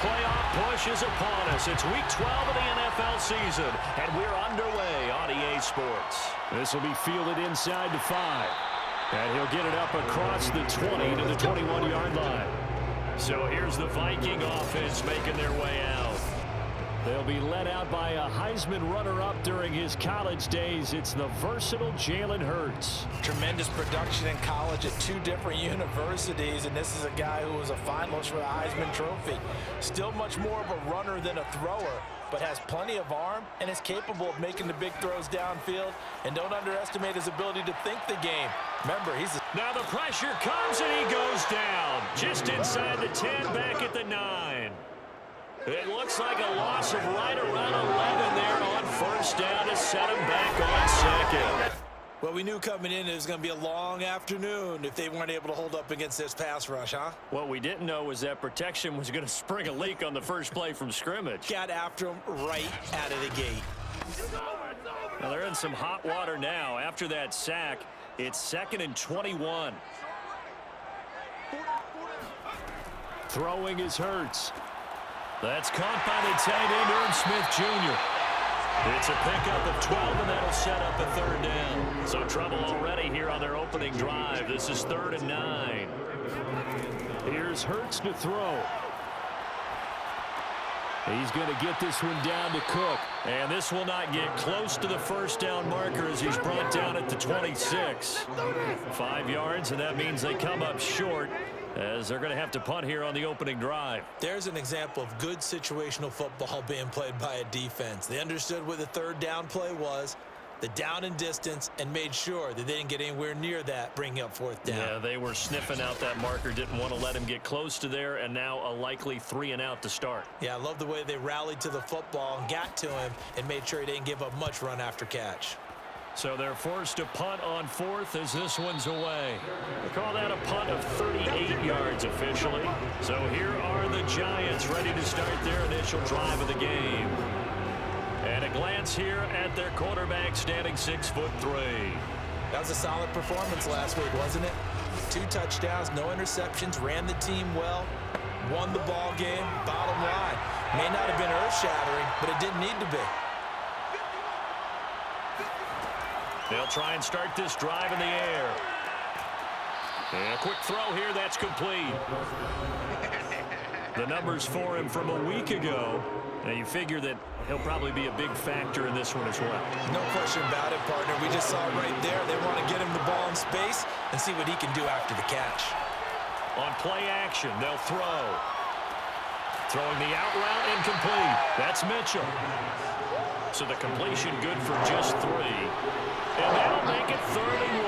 playoff push is upon us. It's Week 12 of the NFL season, and we're underway on EA Sports. This will be fielded inside the 5. And he'll get it up across the 20 to the 21-yard line. So here's the Viking offense making their way out. They'll be led out by a Heisman runner-up during his college days. It's the versatile Jalen Hurts. Tremendous production in college at 2 different universities, and this is a guy who was a finalist for the Heisman Trophy. Still much more of a runner than a thrower, but has plenty of arm and is capable of making the big throws downfield. And don't underestimate his ability to think the game. Remember, Now the pressure comes and he goes down. Just inside the 10, back at the 9. It looks like a loss of right around 11 there on first down to set him back on second. Well, we knew coming in it was going to be a long afternoon if they weren't able to hold up against this pass rush, huh? What we didn't know was that protection was going to spring a leak on the first play from scrimmage. Got after him right out of the gate. Well, they're in some hot water now. After that sack, it's 2nd and 21. Throwing is Hurts. That's caught by the tight end, Irv Smith Jr. It's a pickup of 12, and that'll set up a 3rd down. So trouble already here on their opening drive. This is 3rd and 9. Here's Hurts to throw. He's going to get this one down to Cook. And this will not get close to the first down marker as he's brought down at the 26. 5 yards, and that means they come up short, as they're going to have to punt here on the opening drive. There's an example of good situational football being played by a defense. They understood what the 3rd down play was, the down and distance, and made sure that they didn't get anywhere near that, bringing up 4th down. Yeah, they were sniffing out that marker, didn't want to let him get close to there, and now a likely 3 and out to start. Yeah, I love the way they rallied to the football and got to him and made sure he didn't give up much run after catch. So they're forced to punt on 4th as this one's away. They call that a punt of 38 yards officially. So here are the Giants ready to start their initial drive of the game. And a glance here at their quarterback standing 6'3". That was a solid performance last week, wasn't it? 2 touchdowns, no interceptions, ran the team well, won the ball game. Bottom line, may not have been earth-shattering, but it didn't need to be. They'll try and start this drive in the air. And a quick throw here, that's complete. The numbers for him from a week ago. Now you figure that he'll probably be a big factor in this one as well. No question about it, partner. We just saw it right there. They want to get him the ball in space and see what he can do after the catch. On play action, they'll throw. Throwing the out route, incomplete. That's Mitchell. So the completion good for just 3. And that'll make it 3rd and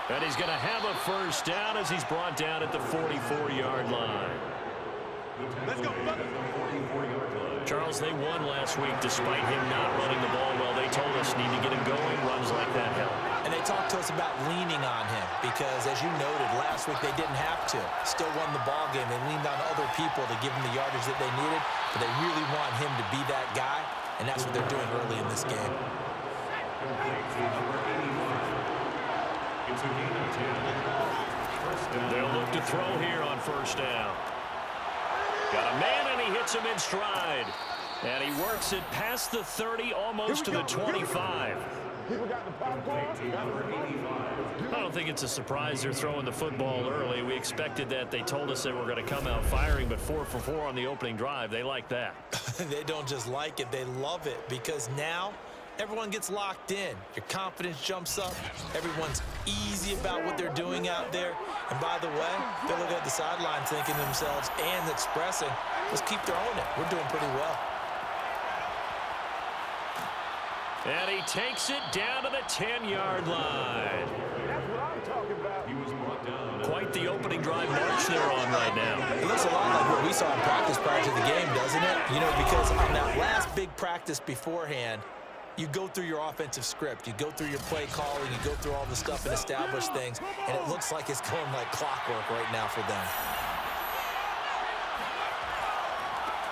1. And he's going to have a first down as he's brought down at the 44-yard line. Let's go. Charles, they won last week despite him not running the ball well. They told us need to get him going. Runs like that help. And they talked to us about leaning on him because, as you noted, last week they didn't have to. Still won the ball game. They leaned on other people to give them the yardage that they needed, but they really want him to be that guy, and that's what they're doing early in this game. They'll look to throw here on first down. Got a man, and he hits him in stride. And he works it past the 30, almost to the 25. I don't think it's a surprise they're throwing the football early. We expected that. They told us they were going to come out firing, but 4 for 4 on the opening drive. They like that. They don't just like it, they love it, because now everyone gets locked in. Your confidence jumps up. Everyone's easy about what they're doing out there. And by the way, they're looking at the sideline thinking to themselves and expressing, let's keep throwing it. We're doing pretty well. And he takes it down to the 10-yard line. That's what I'm talking about. He was brought down. Quite the opening drive march they're on right now. It looks a lot like what we saw in practice prior to the game, doesn't it? You know, because on that last big practice beforehand, you go through your offensive script, you go through your play calling, you go through all the stuff and establish things, and it looks like it's going like clockwork right now for them.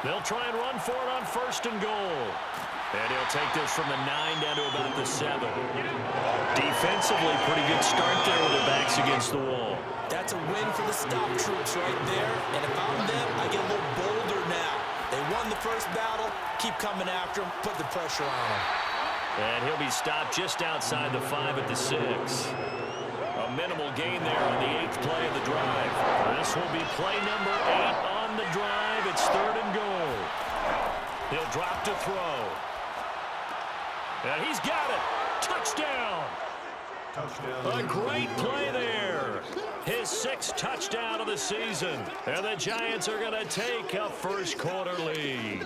They'll try and run for it on 1st and goal. And he'll take this from the 9 down to about the 7. Defensively, pretty good start there with their backs against the wall. That's a win for the stop troops right there. And if I'm them, I get a little bolder now. They won the first battle. Keep coming after them. Put the pressure on them. And he'll be stopped just outside the 5 at the 6. A minimal gain there on the 8th play of the drive. This will be play number 8 on the drive. It's 3rd and goal. He'll drop to throw. And he's got it. Touchdown. A great play there. His 6th touchdown of the season. And the Giants are going to take a first quarter lead.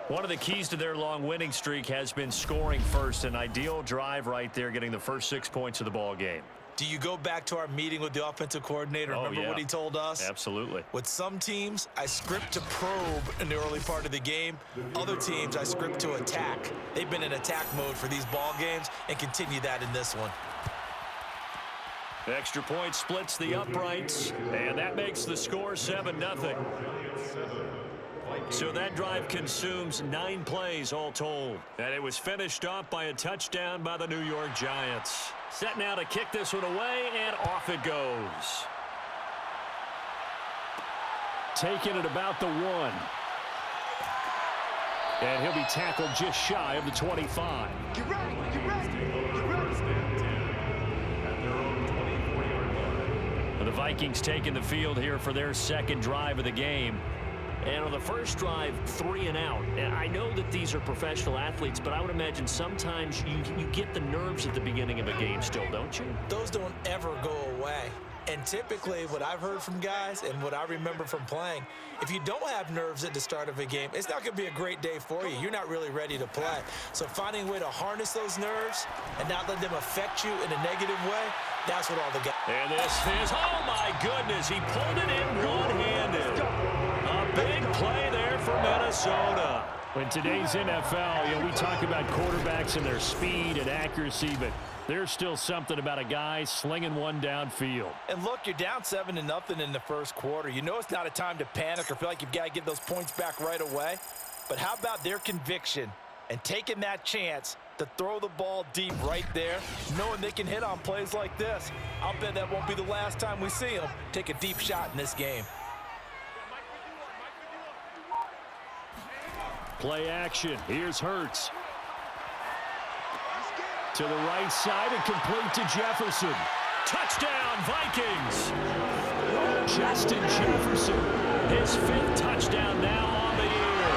One of the keys to their long winning streak has been scoring first. An ideal drive right there, getting the first 6 points of the ball game. Do you go back to our meeting with the offensive coordinator? Remember what he told us? Absolutely. With some teams, I script to probe in the early part of the game. Other teams, I script to attack. They've been in attack mode for these ball games and continue that in this one. Extra point splits the uprights, and that makes the score 7-0. So that drive consumes 9 plays all told. And it was finished off by a touchdown by the New York Giants. Set now to kick this one away, and off it goes. Taking it about the 1. And he'll be tackled just shy of the 25. Get ready, get ready, get ready. At their own 24-yard line. The Vikings taking the field here for their 2nd drive of the game. And on the first drive, 3 and out. And I know that these are professional athletes, but I would imagine sometimes you get the nerves at the beginning of a game still, don't you? Those don't ever go away. And typically what I've heard from guys and what I remember from playing, if you don't have nerves at the start of a game, it's not going to be a great day for you. You're not really ready to play. So finding a way to harness those nerves and not let them affect you in a negative way, that's what all the guys... And this is, oh my goodness, he pulled it in one-handed. A big play there for Minnesota. In today's NFL, we talk about quarterbacks and their speed and accuracy, but there's still something about a guy slinging one downfield. And look, you're down 7-0 in the first quarter. You know it's not a time to panic or feel like you've got to get those points back right away. But how about their conviction and taking that chance to throw the ball deep right there, knowing they can hit on plays like this? I'll bet that won't be the last time we see them take a deep shot in this game. Play action. Here's Hurts. To the right side and complete to Jefferson. Touchdown, Vikings! Justin Jefferson. His 5th touchdown now on the year.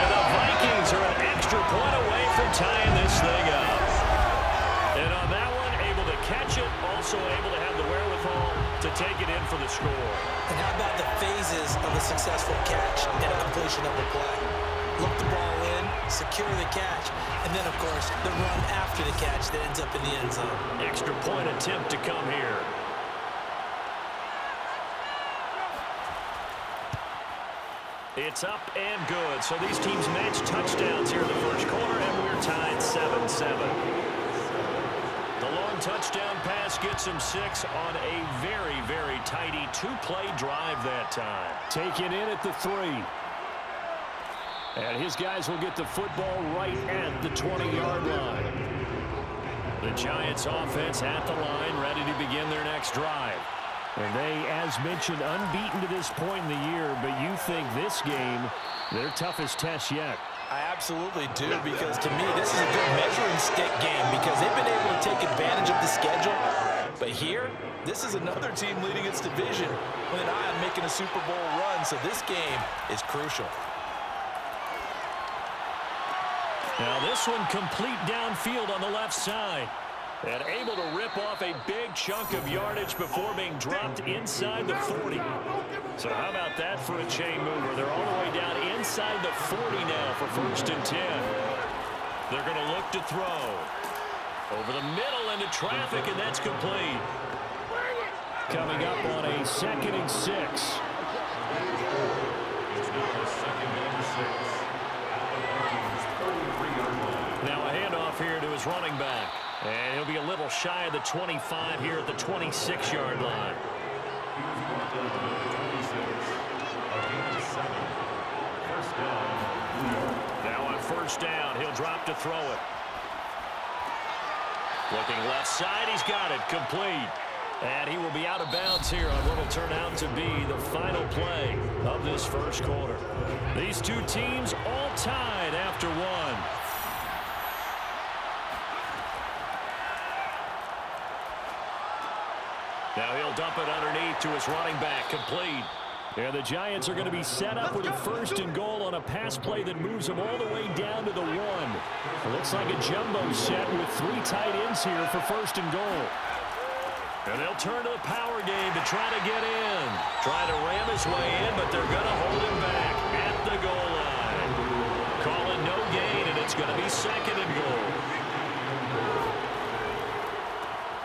And the Vikings are an extra point away from tying this thing up. And on that one, able to catch it, also able to have the wherewithal to take it in for the score. And how about the phases of a successful catch and a completion of a play? Look the ball in, secure the catch, and then, of course, the run after the catch that ends up in the end zone. Extra point attempt to come here. It's up and good. So these teams match touchdowns here in the first quarter, and we're tied 7-7. The long touchdown pass gets him 6 on a very, very tidy 2-play drive that time. Taken in at the 3. And his guys will get the football right at the 20-yard line. The Giants offense at the line, ready to begin their next drive. And they, as mentioned, unbeaten to this point in the year, but you think this game, their toughest test yet. I absolutely do, because to me, this is a good measuring stick game because they've been able to take advantage of the schedule. But here, this is another team leading its division with an eye on making a Super Bowl run, so this game is crucial. Now this one complete downfield on the left side. And able to rip off a big chunk of yardage before being dropped inside the 40. So how about that for a chain mover? They're all the way down inside the 40 now for 1st and 10. They're going to look to throw. Over the middle into traffic, and that's complete. Coming up on a 2nd and 6. Now a handoff here to his running back. And he'll be a little shy of the 25 here at the 26-yard line. First down, New York. Now on first down, he'll drop to throw it. Looking left side, he's got it, complete. And he will be out of bounds here on what will turn out to be the final play of this first quarter. These two teams all tied after one. Now he'll dump it underneath to his running back, complete. And the Giants are going to be set up with a first and goal on a pass play that moves them all the way down to the one. It looks like a jumbo set with three tight ends here for first and goal. And they'll turn to the power game to try to get in. Try to ram his way in, but they're going to hold him back at the goal line. Calling no gain, and it's going to be second and goal.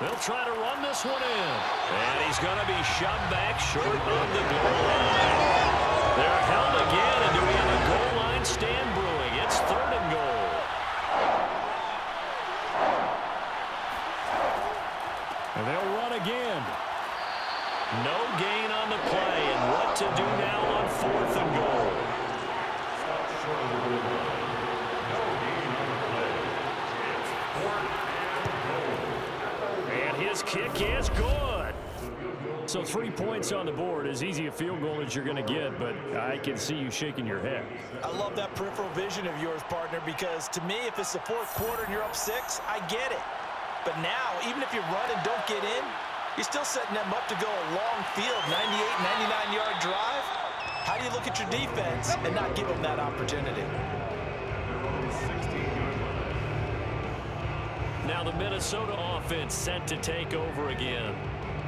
They'll try to run this one in. And he's going to be shoved back short of the goal line. They're held again, and do we have a goal line stand brewing? It's third and goal. And they'll run again. No gain on the play, and what to do now on fourth and goal. And his kick is good. So 3 points on the board, as easy a field goal as you're going to get, but I can see you shaking your head. I love that peripheral vision of yours, partner, because to me, if it's the fourth quarter and you're up 6, I get it. But now, even if you run and don't get in, you're still setting them up to go a long field, 98, 99-yard drive. How do you look at your defense and not give them that opportunity? Now the Minnesota offense set to take over again.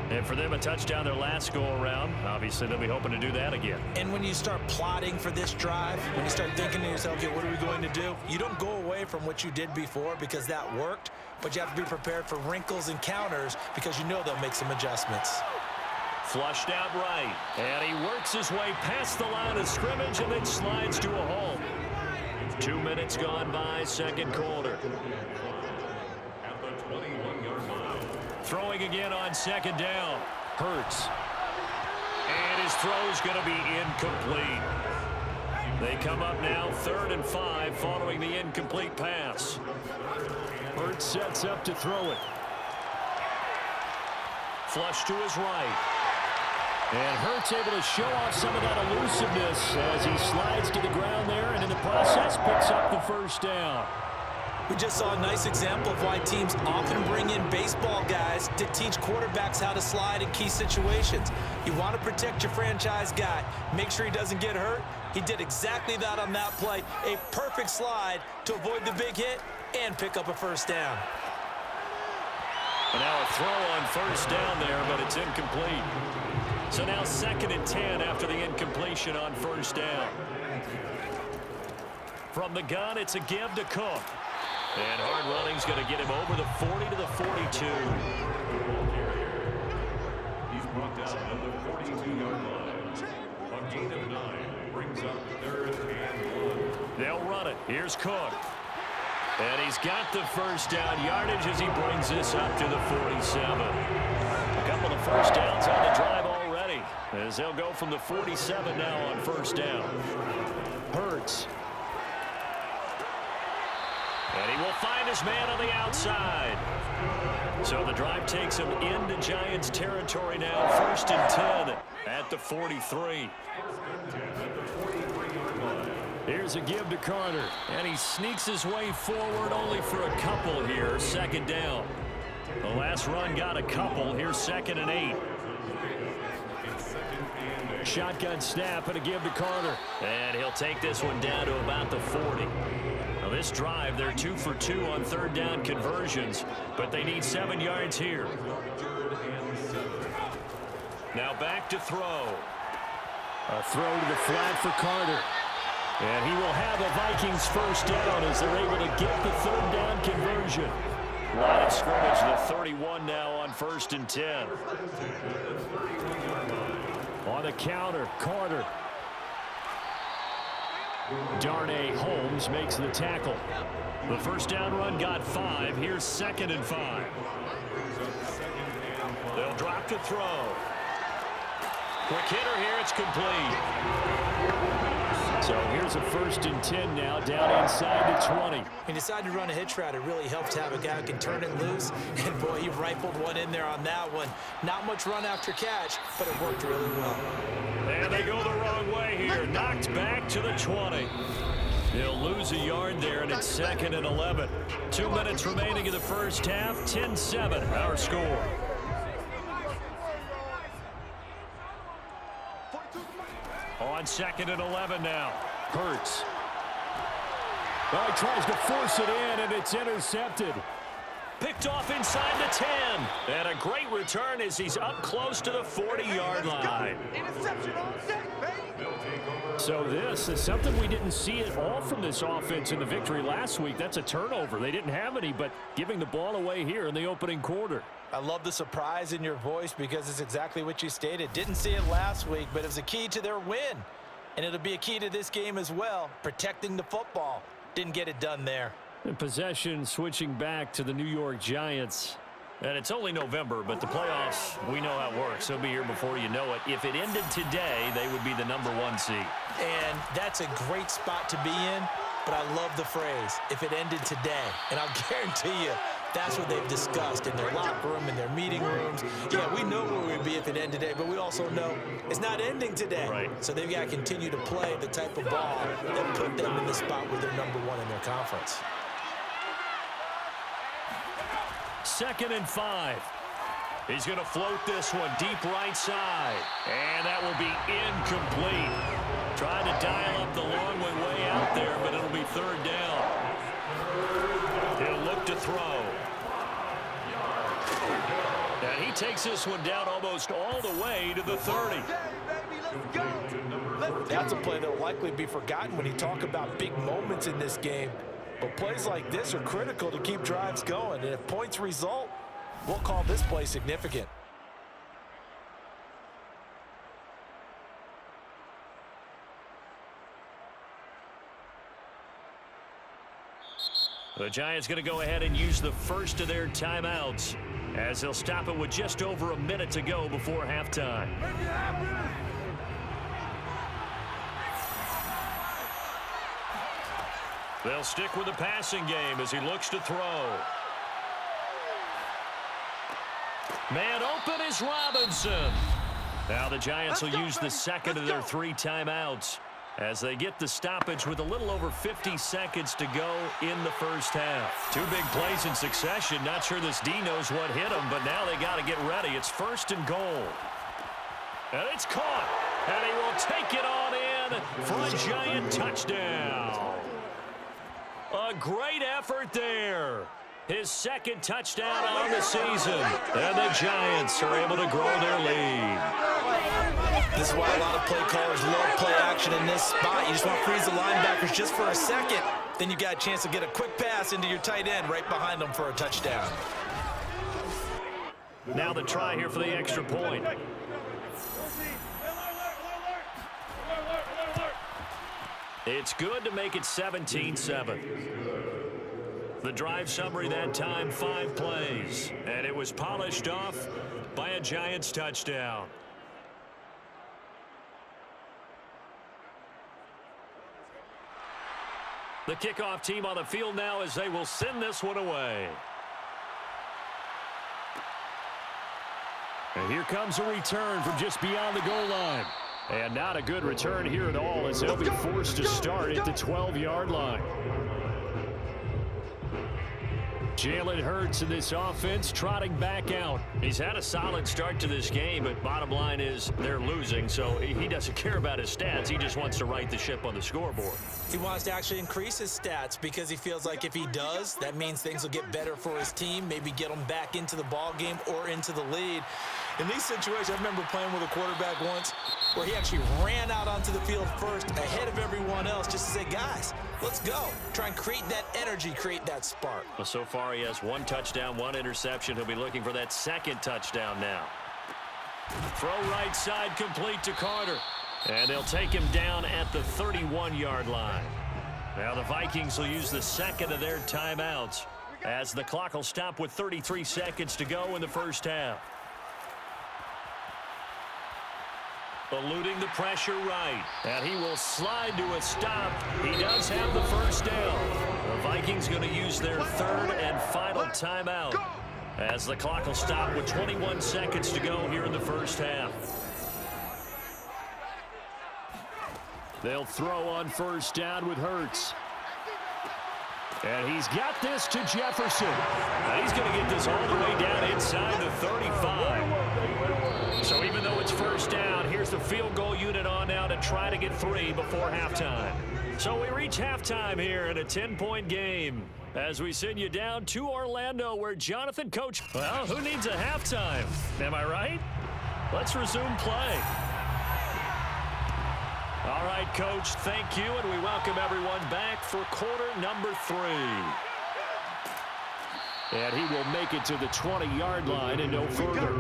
And for them, a touchdown their last go-around. Obviously, they'll be hoping to do that again. And when you start plotting for this drive, when you start thinking to yourself, okay, what are we going to do? You don't go away from what you did before because that worked, but you have to be prepared for wrinkles and counters because you know they'll make some adjustments. Flushed out right. And he works his way past the line of scrimmage and then slides to a halt. 2 minutes gone by, second quarter. At the 21-yard line. Throwing again on second down. Hurts. And his throw's going to be incomplete. They come up now 3rd and 5 following the incomplete pass. Hurts sets up to throw it. Flush to his right. And Hurts able to show off some of that elusiveness as he slides to the ground there and in the process picks up the first down. We just saw a nice example of why teams often bring in baseball guys to teach quarterbacks how to slide in key situations. You want to protect your franchise guy. Make sure he doesn't get hurt. He did exactly that on that play. A perfect slide to avoid the big hit and pick up a first down. And now a throw on first down there, but it's incomplete. So now 2nd and 10 after the incompletion on first down. From the gun, it's a give to Cook. And hard running's going to get him over the 40 to the 42. He's brought down at the 42-yard line. A gain of 9 brings up 3rd and 1. They'll run it. Here's Cook. And he's got the first down yardage as he brings this up to the 47. A couple of first downs on the drive already as they'll go from the 47 now on first down. Hurts. And he will find his man on the outside. So the drive takes him into Giants territory now. 1st and 10 at the 43. Here's a give to Carter. And he sneaks his way forward only for a couple here. 2nd down. The last run got a couple. Here's 2nd and 8. Shotgun snap and a give to Carter. And he'll take this one down to about the 40. Now this drive, they're 2 for 2 on 3rd down conversions, but they need 7 yards here. Now back to throw. A throw to the flat for Carter. And he will have a Vikings first down as they're able to get the 3rd down conversion. Line of scrimmage, the 31 now on 1st and 10. On the counter, Carter. Darnay Holmes makes the tackle. The first down run got 5. Here's 2nd and 5. They'll drop to throw. Quick hitter here, it's complete. So here's a 1st and 10 now, down inside the 20. He decided to run a hitch route. It really helps to have a guy who can turn it loose. And, boy, he rifled one in there on that one. Not much run after catch, but it worked really well. And they go the wrong way here. Knocked back to the 20. He'll lose a yard there, and it's 2nd and 11. 2 minutes remaining in the first half. 10-7, our score. On 2nd and 11 now. Hurts. Well, he tries to force it in, and it's intercepted. Picked off inside the 10. And a great return as he's up close to the 40-yard line. Interception on set, baby. So this is something we didn't see at all from this offense in the victory last week. That's a turnover. They didn't have any, but giving the ball away here in the opening quarter. I love the surprise in your voice because it's exactly what you stated. Didn't see it last week, but it was a key to their win. And it'll be a key to this game as well, protecting the football. Didn't get it done there. And possession switching back to the New York Giants. And it's only November, but the playoffs, we know how it works. They'll be here before you know it. If it ended today, they would be the #1 seed. And that's a great spot to be in, but I love the phrase, if it ended today. And I'll guarantee you, that's what they've discussed in their locker room, in their meeting rooms. Yeah, we know where we'd be if it ended today, but we also know it's not ending today. Right. So they've got to continue to play the type of ball that put them in the spot where they're #1 in their conference. 2nd and 5. He's going to float this one deep right side. And that will be incomplete. Trying to dial up the long way out there, but it'll be 3rd down. He'll look to throw. And he takes this one down almost all the way to the 30. That's a play that will likely be forgotten when you talk about big moments in this game. But plays like this are critical to keep drives going. And if points result, we'll call this play significant. The Giants going to go ahead and use the first of their timeouts as they'll stop it with just over a minute to go before halftime. They'll stick with the passing game as he looks to throw. Man open is Robinson. Now the Giants will use the second of their 3 timeouts as they get the stoppage with a little over 50 seconds to go in the first half. 2 big plays in succession. Not sure this D knows what hit him, but now they got to get ready. It's 1st and goal. And it's caught. And he will take it on in for a Giant touchdown. A great effort there. His 2nd touchdown on the season. And the Giants are able to grow their lead. This is why a lot of play callers love play action in this spot. You just want to freeze the linebackers just for a second. Then you got a chance to get a quick pass into your tight end right behind them for a touchdown. Now the try here for the extra point. It's good to make it 17-7. The drive summary that time, 5 plays. And it was polished off by a Giants touchdown. The kickoff team on the field now as they will send this one away. And here comes a return from just beyond the goal line. And not a good return here at all as they'll be forced to start at the 12-yard line. Jalen Hurts in this offense trotting back out. He's had a solid start to this game, but bottom line is they're losing, so he doesn't care about his stats. He just wants to right the ship on the scoreboard. He wants to actually increase his stats because he feels like if he does, that means things will get better for his team, maybe get them back into the ball game or into the lead. In these situations, I remember playing with a quarterback once where he actually ran out onto the field first ahead of everyone else just to say, guys, let's go. Try and create that energy, create that spark. Well, so far he has 1 touchdown, 1 interception. He'll be looking for that 2nd touchdown now. Throw right side complete to Carter. And they'll take him down at the 31-yard line. Now the Vikings will use the 2nd of their timeouts as the clock will stop with 33 seconds to go in the first half. Eluding the pressure right. And he will slide to a stop. He does have the first down. The Vikings going to use their third and final timeout, as the clock will stop with 21 seconds to go here in the first half. They'll throw on first down with Hurts. And he's got this to Jefferson. And he's going to get this all the way down inside the 35. So even though it's first down, here's the field goal unit on now to try to get 3 before halftime. So we reach halftime here in a 10-point game, as we send you down to Orlando, where Jonathan Coach, well, who needs a halftime? Am I right? Let's resume play. All right, Coach, thank you, and we welcome everyone back for quarter number 3. And he will make it to the 20-yard line and no further.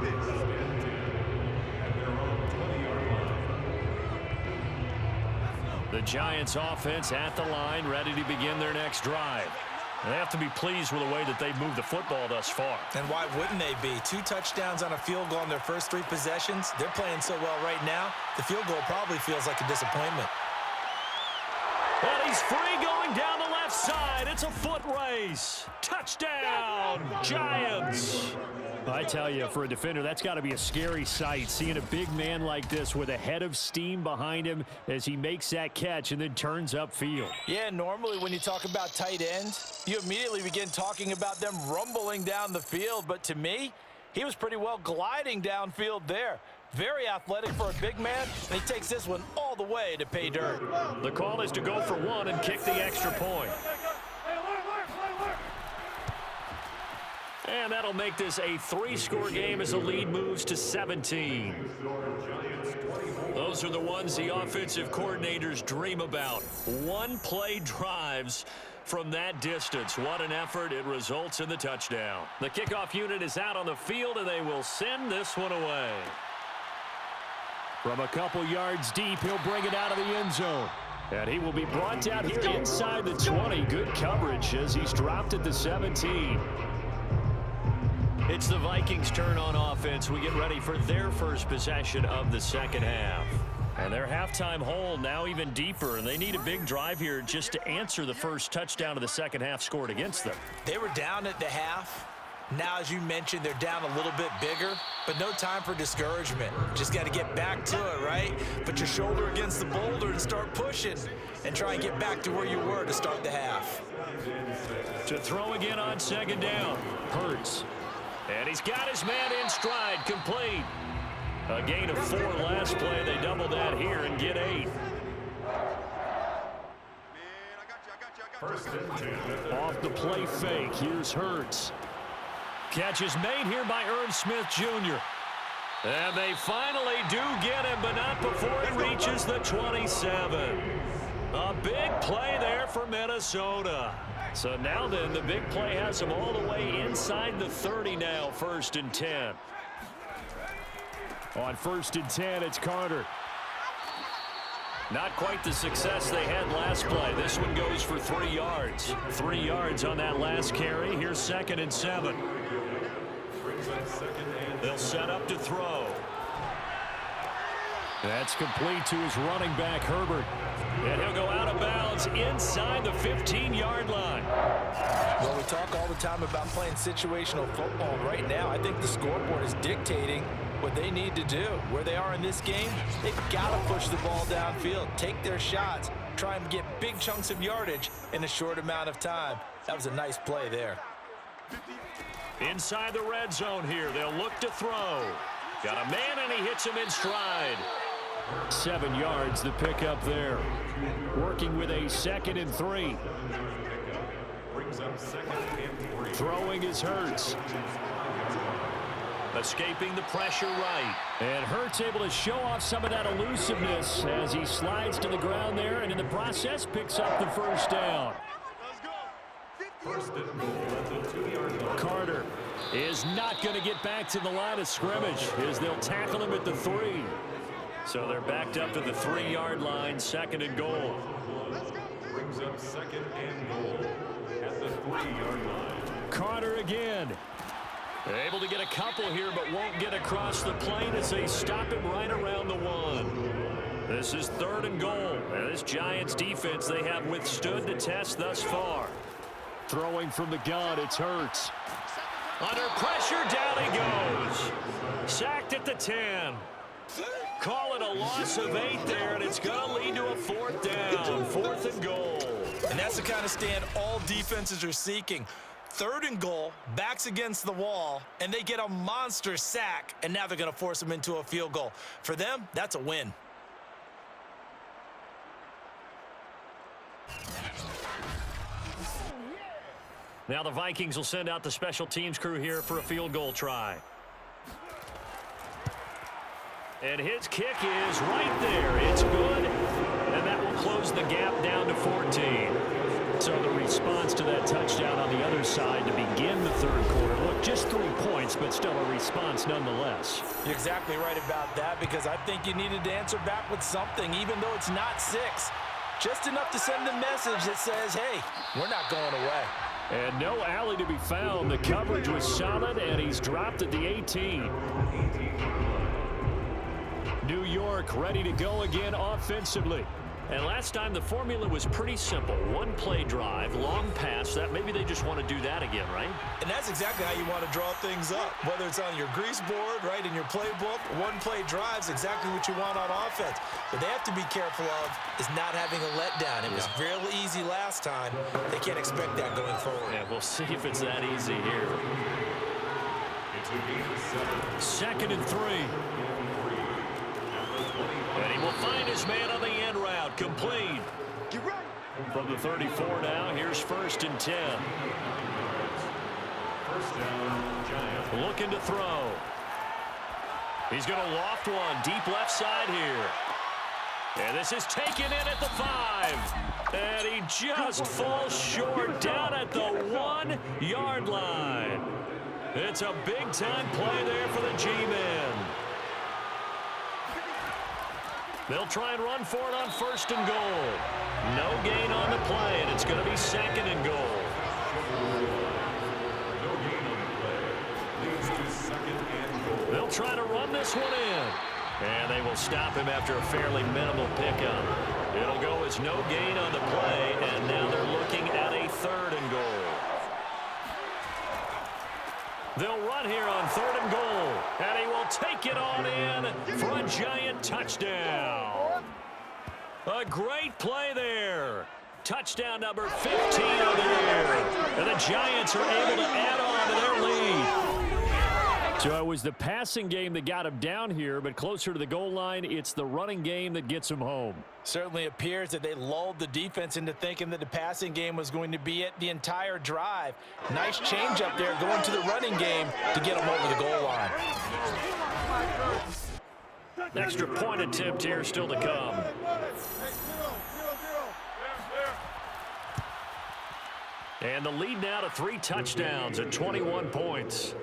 The Giants offense at the line, ready to begin their next drive. They have to be pleased with the way that they've moved the football thus far. And why wouldn't they be? 2 touchdowns on a field goal in their first 3 possessions. They're playing so well right now, the field goal probably feels like a disappointment. And he's free going down the left side. It's a foot race. Touchdown, Giants. I tell you, for a defender, that's got to be a scary sight, seeing a big man like this with a head of steam behind him as he makes that catch and then turns upfield. Yeah, normally when you talk about tight ends, you immediately begin talking about them rumbling down the field. But to me, he was pretty well gliding downfield there. Very athletic for a big man, and he takes this one all the way to pay dirt. The call is to go for 1 and kick the extra point. And that'll make this a 3-score game as the lead moves to 17. Those are the ones the offensive coordinators dream about. 1-play drives from that distance. What an effort. It results in the touchdown. The kickoff unit is out on the field, and they will send this one away. From a couple yards deep, he'll bring it out of the end zone. And he will be brought down here inside the 20. Good coverage as he's dropped at the 17. It's the Vikings' turn on offense. We get ready for their first possession of the second half. And their halftime hole now even deeper, and they need a big drive here just to answer the first touchdown of the second half scored against them. They were down at the half. Now, as you mentioned, they're down a little bit bigger, but no time for discouragement. Just got to get back to it, right? Put your shoulder against the boulder and start pushing and try and get back to where you were to start the half. To throw again on second down. Hurts. And he's got his man in stride, complete. A gain of 4 last play. They double that here and get 8. Off the play fake, here's Hurts. Catch is made here by Irv Smith Jr. And they finally do get him, but not before he reaches the 27. A big play there for Minnesota. So now then, the big play has him all the way inside the 30 now, 1st and 10. On 1st and 10, it's Carter. Not quite the success they had last play. This one goes for 3 yards. 3 yards on that last carry. Here's 2nd and 7. They'll set up to throw. That's complete to his running back, Herbert. And he'll go out of bounds inside the 15-yard line. Well, we talk all the time about playing situational football. Right now, I think the scoreboard is dictating what they need to do. Where they are in this game, they've got to push the ball downfield, take their shots, try and get big chunks of yardage in a short amount of time. That was a nice play there. Inside the red zone here, they'll look to throw. Got a man, and he hits him in stride. 7 yards, the pickup there. Working with a 2nd and 3. Throwing is Hurts. Escaping the pressure right. And Hurts able to show off some of that elusiveness as he slides to the ground there, and in the process picks up the first down. Carter is not going to get back to the line of scrimmage as they'll tackle him at the 3. So they're backed up to the 3-yard line, 2nd and goal. Brings up 2nd and goal at the 3-yard line. Carter again. Able to get a couple here, but won't get across the plane as they stop him right around the 1. This is 3rd and goal. And this Giants defense, they have withstood the test thus far. Throwing from the gun, it's Hurts. Under pressure, down he goes. Sacked at the 10. Call it a loss of 8 there, and it's going to lead to a 4th down. 4th and goal. And that's the kind of stand all defenses are seeking. 3rd and goal, backs against the wall, and they get a monster sack, and now they're going to force them into a field goal. For them, that's a win. Now the Vikings will send out the special teams crew here for a field goal try. And his kick is right there. It's good, and that will close the gap down to 14. So the response to that touchdown on the other side to begin the 3rd quarter. Look, just 3 points, but still a response nonetheless. You're exactly right about that, because I think you needed to answer back with something, even though it's not 6. Just enough to send a message that says, hey, we're not going away. And no alley to be found. The coverage was solid, and he's dropped at the 18. New York ready to go again offensively. And last time the formula was pretty simple. 1-play drive, long pass. That maybe they just want to do that again, right? And that's exactly how you want to draw things up. Whether it's on your grease board, right, in your playbook, 1-play drives, exactly what you want on offense. But they have to be careful of is not having a letdown. It was real easy last time. They can't expect that going forward. Yeah, we'll see if it's that easy here. It's a gain of 7. 2nd and 3. And he will find his man on the end route. Complete. Get ready. From the 34 now, here's 1st and 10. 1st down, Giants. Looking to throw. He's going to loft one deep left side here. And this is taken in at the 5. And he just falls short down at the 1-yard line. It's a big-time play there for the G-men. They'll try and run for it on 1st and goal. No gain on the play, and it's going to be 2nd and goal. No gain on the play. Leads to 2nd and goal. They'll try to run this one in. And they will stop him after a fairly minimal pickup. It'll go as no gain on the play, and now they're looking at a 3rd and goal. They'll run here on 3rd and goal, and he will take it on in for a Giant touchdown. A great play there. Touchdown number 15 on the year. And the Giants are able to add on to their lead. So it was the passing game that got him down here, but closer to the goal line, it's the running game that gets him home. Certainly appears that they lulled the defense into thinking that the passing game was going to be it the entire drive. Nice change up there going to the running game to get them over the goal line. Extra point attempt here still to come. And the lead now to 3 touchdowns at 21 points.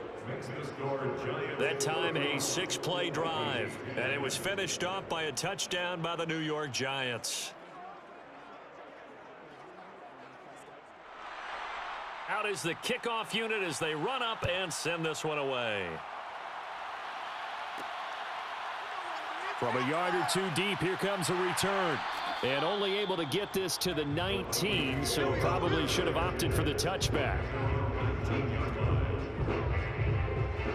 That time a 6-play drive, and it was finished off by a touchdown by the New York Giants. Out is the kickoff unit as they run up and send this one away. From a yard or 2 deep, here comes a return. And only able to get this to the 19, so probably should have opted for the touchback.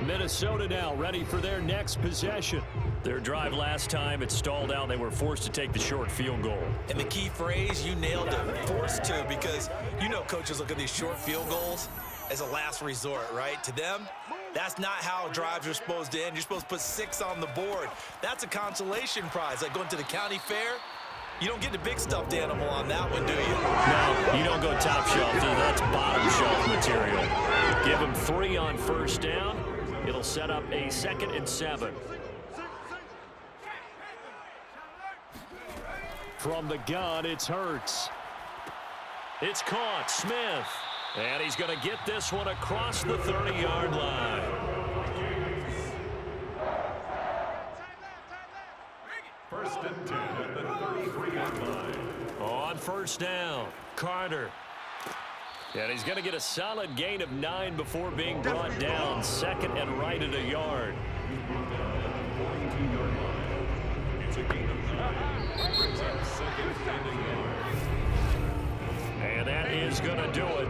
Minnesota now ready for their next possession. Their drive last time, it stalled out. They were forced to take the short field goal. And the key phrase, you nailed it, forced to, because you know coaches look at these short field goals as a last resort, right? To them, that's not how drives are supposed to end. You're supposed to put 6 on the board. That's a consolation prize, like going to the county fair. You don't get the big stuffed animal on that one, do you? No, you don't go top shelf, dude. That's bottom shelf material. Give them 3 on 1st down. It'll set up a 2nd and 7. From the gun, it's Hurts. It's caught, Smith. And he's going to get this one across the 30-yard line. First and 10 at the 33-yard line. On 1st down, Carter. And he's going to get a solid gain of 9 before being brought down. 2nd and right at a yard. It's a gain of 9. Brings up second and a yard. And that is going to do it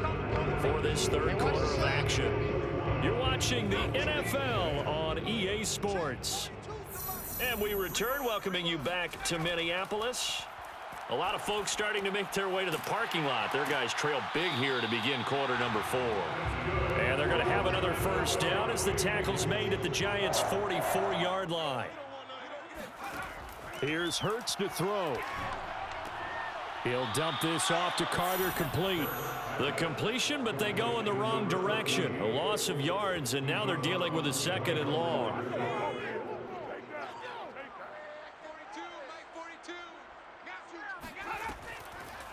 for this third quarter of action. You're watching the NFL on EA Sports. And we return, welcoming you back to Minneapolis. A lot of folks starting to make their way to the parking lot. Their guys trail big here to begin quarter number 4. And they're going to have another first down as the tackle's made at the Giants' 44-yard line. Here's Hurts to throw. He'll dump this off to Carter, complete. The completion, but they go in the wrong direction. A loss of yards, and now they're dealing with a second and long.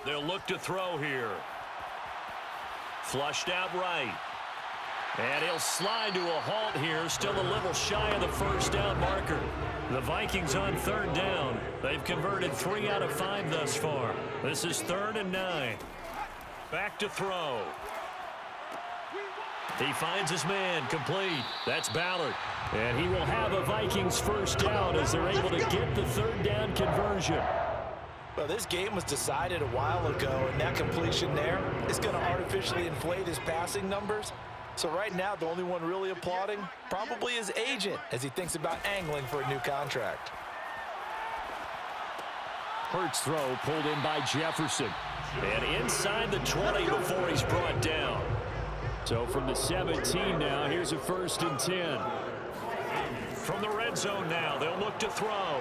They'll look to throw here. Flushed out right. And he'll slide to a halt here, still a little shy of the first down marker. The Vikings on third down. They've converted 3 out of 5 thus far. This is 3rd and 9. Back to throw. He finds his man, complete. That's Ballard. And he will have a Vikings first down as they're able to get the third down conversion. Well, this game was decided a while ago, and that completion there is going to artificially inflate his passing numbers. So right now, the only one really applauding probably his agent as he thinks about angling for a new contract. Hurts throw pulled in by Jefferson. And inside the 20 before he's brought down. So from the 17 now, here's a 1st and 10. From the red zone now, they'll look to throw.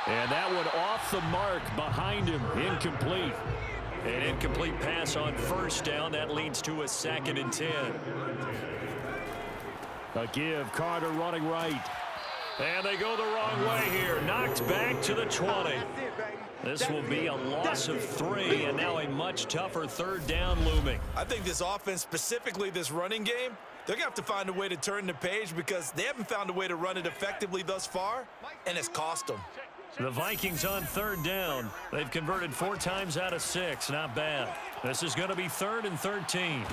And that one off the mark behind him, incomplete. An incomplete pass on first down. That leads to a 2nd and 10. A give, Carter running right. And they go the wrong way here. Knocked back to the 20. This will be a loss of 3, and now a much tougher third down looming. I think this offense, specifically this running game, they're going to have to find a way to turn the page because they haven't found a way to run it effectively thus far, and it's cost them. The Vikings on third down. They've converted 4 times out of 6. Not bad. This is going to be 3rd and 13.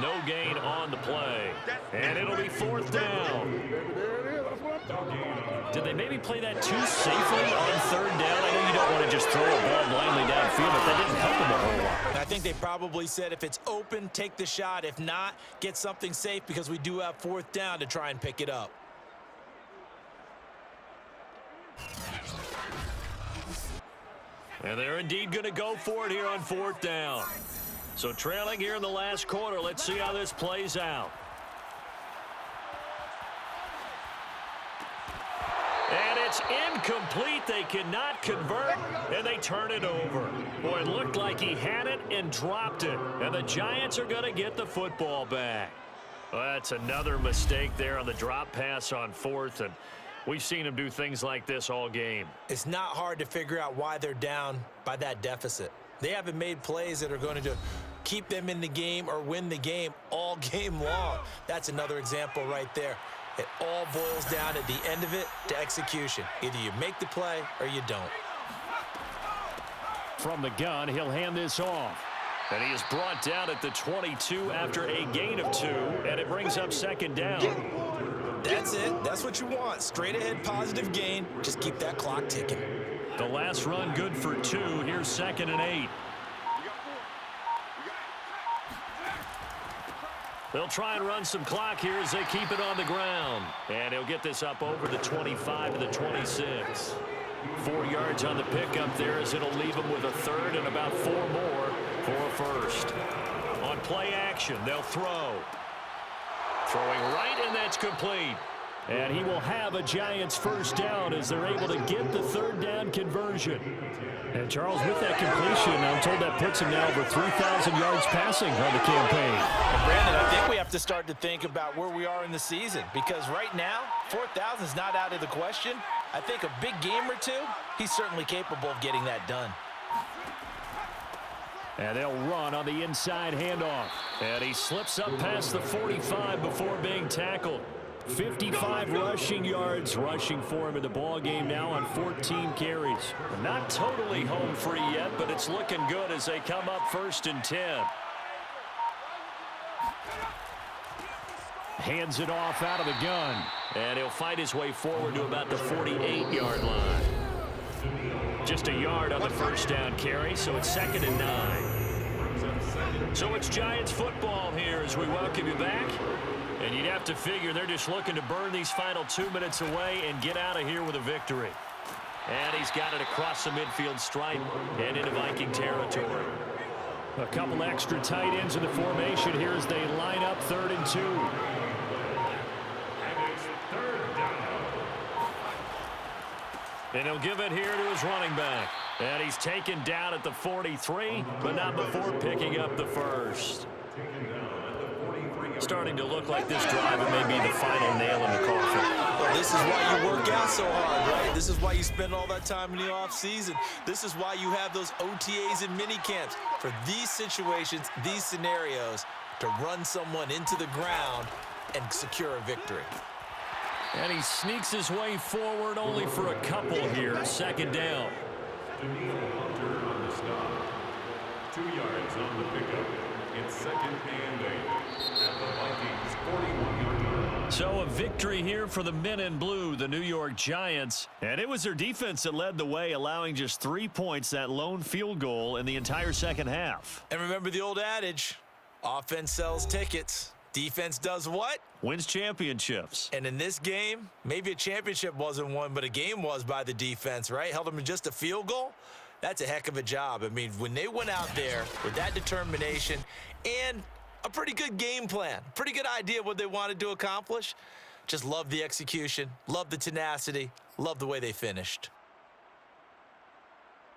No gain on the play. And it'll be 4th down. Did they maybe play that too safely on third down? I know you don't want to just throw a ball blindly downfield, but that didn't help them a whole lot. I think they probably said if it's open, take the shot. If not, get something safe because we do have 4th down to try and pick it up. And they're indeed going to go for it here on 4th down. So trailing here in the last quarter. Let's see how this plays out. And it's incomplete. They cannot convert, and they turn it over. Boy, it looked like he had it and dropped it. And the Giants are going to get the football back. Well, that's another mistake there on the drop pass on 4th, and we've seen him do things like this all game. It's not hard to figure out why they're down by that deficit. They haven't made plays that are going to keep them in the game or win the game all game long. That's another example right there. It all boils down at the end of it to execution. Either you make the play or you don't. From the gun, he'll hand this off. And he is brought down at the 22 after a gain of 2, and it brings up 2nd down. That's it. That's what you want. Straight ahead positive gain. Just keep that clock ticking. The last run good for 2. Here's 2nd and 8. They'll try and run some clock here as they keep it on the ground. And he'll get this up over the 25 to the 26. 4 yards on the pickup there as it'll leave them with a 3rd and about 4 more for a 1st. On play action, they'll throw. Throwing right, and that's complete. And he will have a Giants first down as they're able to get the third down conversion. And Charles, with that completion, I'm told that puts him now over 3,000 yards passing on the campaign. Well, Brandon, I think we have to start to think about where we are in the season because right now, 4,000 is not out of the question. I think a big game or 2, he's certainly capable of getting that done. And they'll run on the inside handoff. And he slips up past the 45 before being tackled. 55 rushing yards rushing for him in the ball game now on 14 carries. Not totally home free yet, but it's looking good as they come up 1st and 10. Hands it off out of the gun. And he'll fight his way forward to about the 48-yard line. Just a yard on the first down carry, so it's 2nd and 9. So it's Giants football here as we welcome you back. And you'd have to figure they're just looking to burn these final 2 minutes away and get out of here with a victory. And he's got it across the midfield stripe and into Viking territory. A couple extra tight ends in the formation here as they line up 3rd and 2. And he'll give it here to his running back. And he's taken down at the 43, but not before picking up the first. Starting to look like this drive may be the final nail in the coffin. Well, this is why you work out so hard, right? This is why you spend all that time in the offseason. This is why you have those OTAs and mini camps. For these situations, these scenarios, to run someone into the ground and secure a victory. And he sneaks his way forward only for a couple here. 2nd down. Hunter on the stop. 2 yards on the pickup. It's 2nd and 8 at the Vikings 41-yard line. So a victory here for the men in blue, the New York Giants. And it was their defense that led the way, allowing just 3 points, that lone field goal in the entire second half. And remember the old adage, offense sells tickets. Defense does what? Wins championships. And in this game, maybe a championship wasn't won, but a game was by the defense, right? Held them to just a field goal. That's a heck of a job. I mean, when they went out there with that determination and a pretty good game plan, pretty good idea what they wanted to accomplish, just love the execution, love the tenacity, love the way they finished.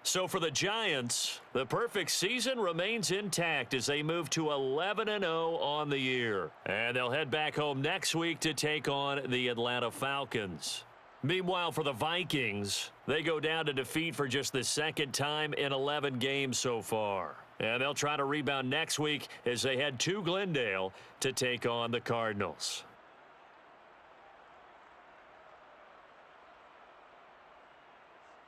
So for the Giants, the perfect season remains intact as they move to 11-0 on the year. And they'll head back home next week to take on the Atlanta Falcons. Meanwhile, for the Vikings, they go down to defeat for just the 2nd time in 11 games so far. And they'll try to rebound next week as they head to Glendale to take on the Cardinals.